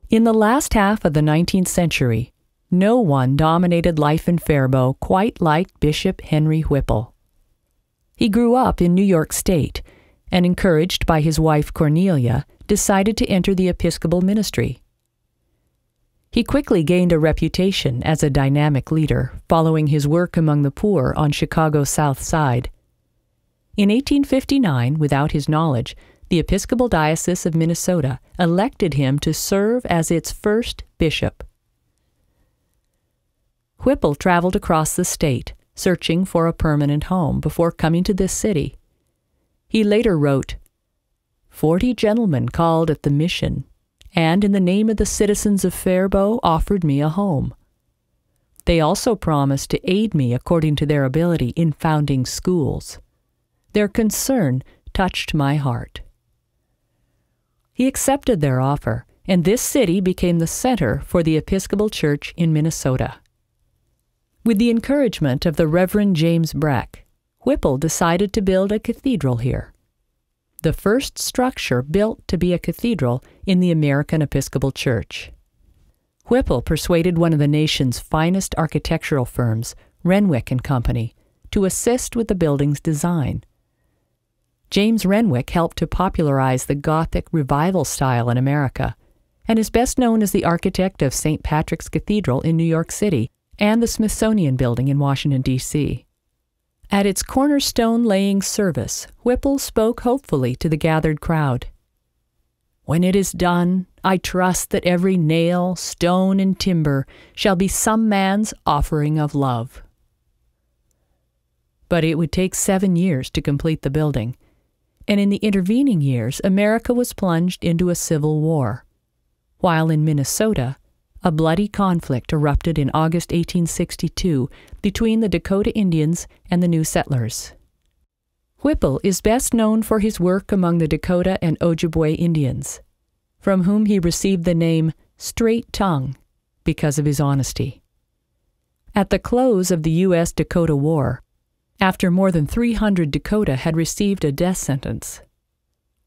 In the last half of the 19th century, no one dominated life in Faribault quite like Bishop Henry Whipple. He grew up in New York State and, encouraged by his wife Cornelia, decided to enter the Episcopal ministry. He quickly gained a reputation as a dynamic leader, following his work among the poor on Chicago's South Side. In 1859, without his knowledge, the Episcopal Diocese of Minnesota elected him to serve as its first bishop. Whipple traveled across the state, searching for a permanent home before coming to this city. He later wrote, "40 gentlemen called at the mission, and in the name of the citizens of Faribault offered me a home. They also promised to aid me according to their ability in founding schools. Their concern touched my heart." He accepted their offer, and this city became the center for the Episcopal Church in Minnesota. With the encouragement of the Reverend James Breck, Whipple decided to build a cathedral here, the first structure built to be a cathedral in the American Episcopal Church. Whipple persuaded one of the nation's finest architectural firms, Renwick and Company, to assist with the building's design. James Renwick helped to popularize the Gothic Revival style in America, and is best known as the architect of St. Patrick's Cathedral in New York City and the Smithsonian Building in Washington, D.C. At its cornerstone-laying service, Whipple spoke hopefully to the gathered crowd. "When it is done, I trust that every nail, stone, and timber shall be some man's offering of love." But it would take 7 years to complete the building, and in the intervening years, America was plunged into a civil war, while in Minnesota, a bloody conflict erupted in August 1862 between the Dakota Indians and the new settlers. Whipple is best known for his work among the Dakota and Ojibwe Indians, from whom he received the name Straight Tongue because of his honesty. At the close of the U.S.-Dakota War, after more than 300 Dakota had received a death sentence,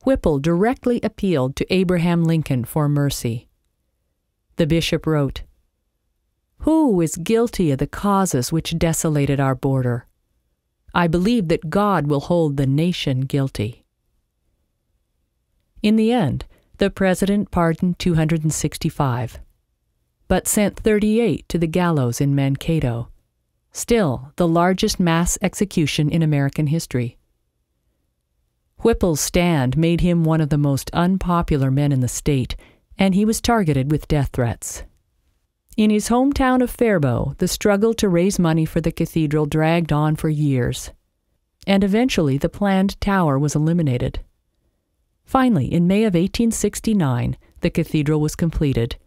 Whipple directly appealed to Abraham Lincoln for mercy. The bishop wrote, "Who is guilty of the causes which desolated our border? I believe that God will hold the nation guilty." In the end, the president pardoned 265, but sent 38 to the gallows in Mankato, still the largest mass execution in American history. Whipple's stand made him one of the most unpopular men in the state, and he was targeted with death threats. In his hometown of Faribault, the struggle to raise money for the cathedral dragged on for years, and eventually the planned tower was eliminated. Finally, in May of 1869, the cathedral was completed,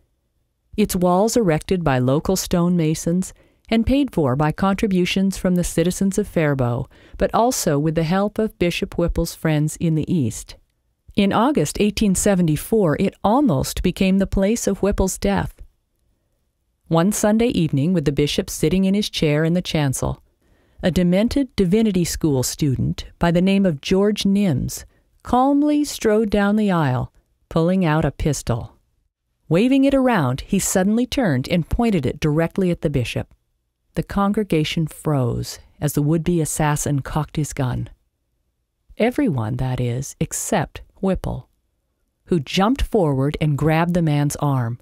its walls erected by local stonemasons and paid for by contributions from the citizens of Faribault, but also with the help of Bishop Whipple's friends in the East. In August 1874, it almost became the place of Whipple's death. One Sunday evening, with the bishop sitting in his chair in the chancel, a demented divinity school student by the name of George Nims calmly strode down the aisle, pulling out a pistol. Waving it around, he suddenly turned and pointed it directly at the bishop. The congregation froze as the would-be assassin cocked his gun. Everyone, that is, except Whipple, who jumped forward and grabbed the man's arm.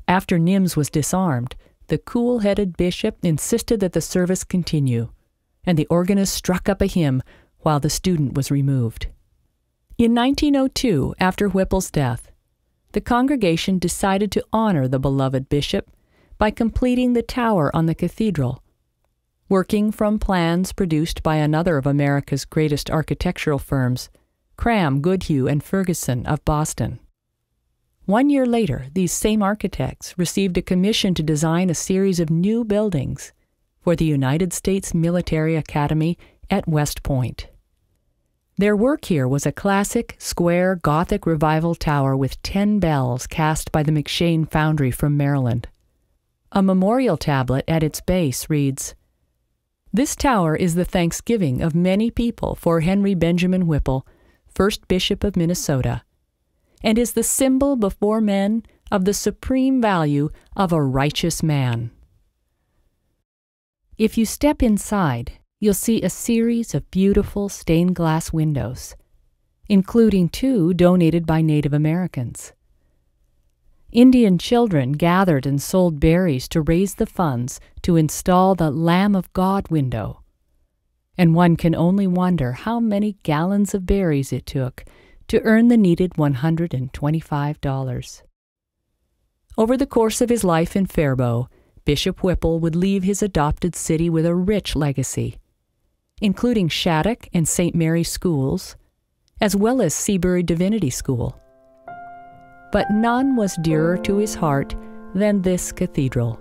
After Nims was disarmed, the cool-headed bishop insisted that the service continue, and the organist struck up a hymn while the student was removed. In 1902, after Whipple's death, the congregation decided to honor the beloved bishop by completing the tower on the cathedral, working from plans produced by another of America's greatest architectural firms, Cram, Goodhue, and Ferguson of Boston. 1 year later, these same architects received a commission to design a series of new buildings for the United States Military Academy at West Point. Their work here was a classic, square Gothic Revival tower with 10 bells cast by the McShane Foundry from Maryland. A memorial tablet at its base reads, "This tower is the thanksgiving of many people for Henry Benjamin Whipple, first Bishop of Minnesota, and is the symbol before men of the supreme value of a righteous man. If you step inside, you'll see a series of beautiful stained glass windows, including 2 donated by Native Americans. Indian children gathered and sold berries to raise the funds to install the Lamb of God window, and one can only wonder how many gallons of berries it took to earn the needed $125. Over the course of his life in Faribault, Bishop Whipple would leave his adopted city with a rich legacy, including Shattuck and St. Mary's schools, as well as Seabury Divinity School. But none was dearer to his heart than this cathedral.